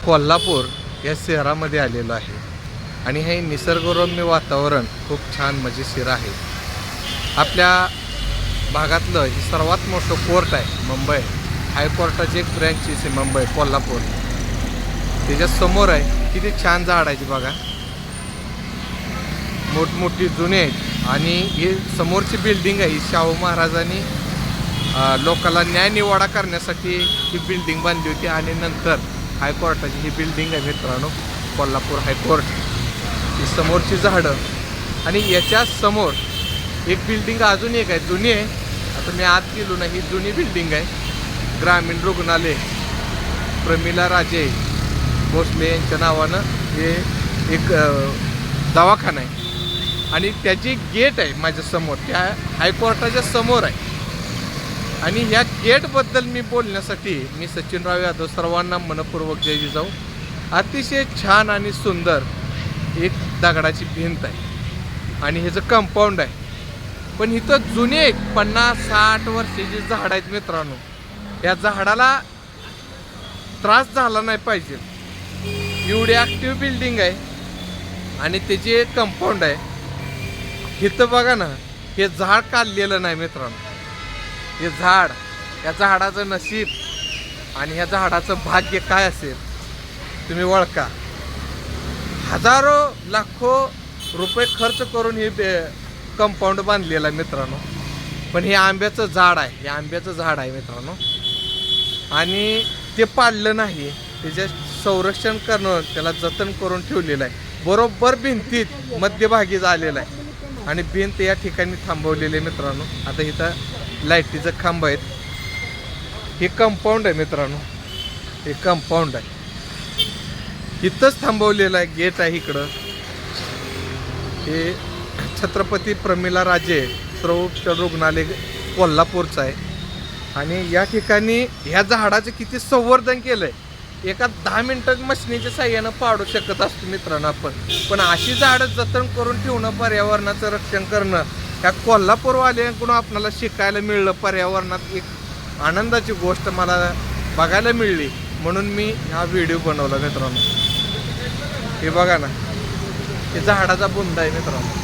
कोल्हापूर या शहरामध्ये आलेलो आहे आणि हे निसर्गरम्य वातावरण खूप छान मजेशीर आहे. आपल्या भागातलं हे सर्वात मोठं कोर्ट आहे मुंबई हायकोर्टाची एक ब्रँच आहे मुंबई कोल्हापूर. त्याच्या समोर आहे किती छान झाड आहे बघा, मोठमोठी जुने आहेत. आणि हे समोरची बिल्डिंग आहे, शाहू महाराजांनी लोकांना न्याय निवाडा करण्यासाठी ही बिल्डिंग बांधली होती. आणि नंतर हायकोर्टाची ही बिल्डिंग आहे मित्रांनो, कोल्हापूर हायकोर्ट. ही समोरची झाडं आणि याच्या समोर एक बिल्डिंग अजून एक आहे, जुनी आहे. आता मी आत गेलो ना, ही जुनी बिल्डिंग आहे. ग्रामीण रुग्णालय प्रमिला राजे भोसले यांच्या नावानं हे एक दवाखाना आहे. आणि त्याची गेट आहे माझ्यासमोर, त्या हायकोर्टाच्या समोर आहे. आणि ह्या गेटबद्दल मी बोलण्यासाठी मी सचिनराव यादव सर्वांना मनपूर्वक जय जिजाऊ. अतिशय छान आणि सुंदर एक दगडाची भिंत आहे आणि ह्याचं कंपाऊंड आहे. पण इथं जुने 50-60 वर्षाची झाड आहेत मित्रांनो. या झाडाला त्रास झाला नाही पाहिजे एवढी ॲक्टिव्ह बिल्डिंग आहे आणि त्याचे कंपाऊंड आहे. इथं बघा ना, हे झाड काढलेलं नाही मित्रांनो. हे झाड, या झाडाचं नशीब आणि ह्या झाडाचं भाग्य काय असेल तुम्ही ओळखा. हजारो लाखो रुपये खर्च करून हे कंपाऊंड बांधलेलं आहे मित्रांनो. पण हे आंब्याचं झाड आहे, हे आंब्याचं झाड आहे मित्रांनो. आणि ते पाडलं नाही, त्याचे संरक्षण करणं, त्याला जतन करून ठेवलेलं आहे. बरोबर भिंतीत मध्यभागी झालेलं आहे आणि भिंत या ठिकाणी थांबवलेले मित्रांनो. आता इथं लाईटीचं खांब आहेत. हे कंपाऊंड आहे मित्रांनो, हे कंपाऊंड आहे. इथंच थांबवलेलं आहे, गेट आहे इकडं. हे छत्रपती प्रमिला राजे सर्वोपचार रुग्णालय कोल्हापूरचं आहे. आणि या ठिकाणी ह्या झाडाचं किती संवर्धन केलं आहे. एका 10 मिनिटात मशिनीच्या साह्यानं पाडू शकत असतो मित्रांनो आपण. पण अशी झाडं जतन करून ठेवणं, पर्यावरणाचं रक्षण करणं, ह्या कोल्हापूरवाल्यांकडून आपल्याला शिकायला मिळलं. पर्यावरणात एक आनंदाची गोष्ट मला बघायला मिळली म्हणून मी हा व्हिडिओ बनवला मित्रांनो. हे बघा ना, हे झाडाचा बुंद आहे मित्रांनो.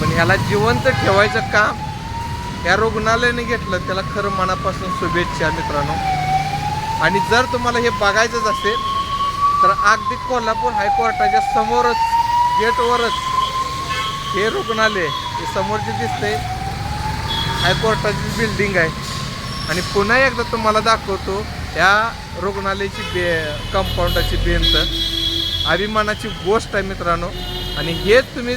पण ह्याला जिवंत ठेवायचं काम या रुग्णालयाने घेतलं. त्याला खरं मनापासून शुभेच्छा मित्रांनो. आणि जर तुम्हाला हे बघायचंच असेल तर अगदी कोल्हापूर हायकोर्टाच्या समोरच गेटवरच हे रुग्णालय, हे समोर जे दिसतंय हायकोर्टाची बिल्डिंग आहे. आणि पुन्हा एकदा तुम्हाला दाखवतो या रुग्णालयाची कंपाऊंडाची भिंत. अभिमानाची गोष्ट आहे मित्रांनो. आणि हेच तुम्ही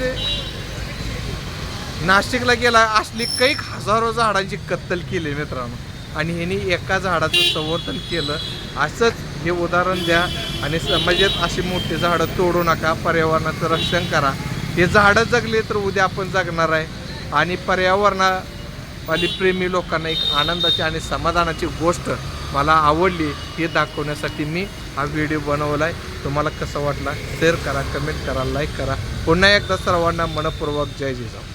नाशिकला गेला असली काही हजारो झाडांची कत्तल केली मित्रांनो. आणि ह्यांनी एका झाडाचं संवर्धन केलं. असंच हे उदाहरण द्या आणि समाजात अशी मोठी झाडं तोडू नका, पर्यावरणाचं रक्षण करा. हे झाडं जगले तर उद्या आपण जगणार आहे. आणि पर्यावरणावाली प्रेमी लोकांना एक आनंदाची आणि समाधानाची गोष्ट मला आवडली हे दाखवण्यासाठी मी हा व्हिडिओ बनवला आहे. तुम्हाला कसं वाटला शेअर करा, कमेंट करा, लाईक करा. पुन्हा एकदा सर्वांना मनपूर्वक जय जिजाऊ.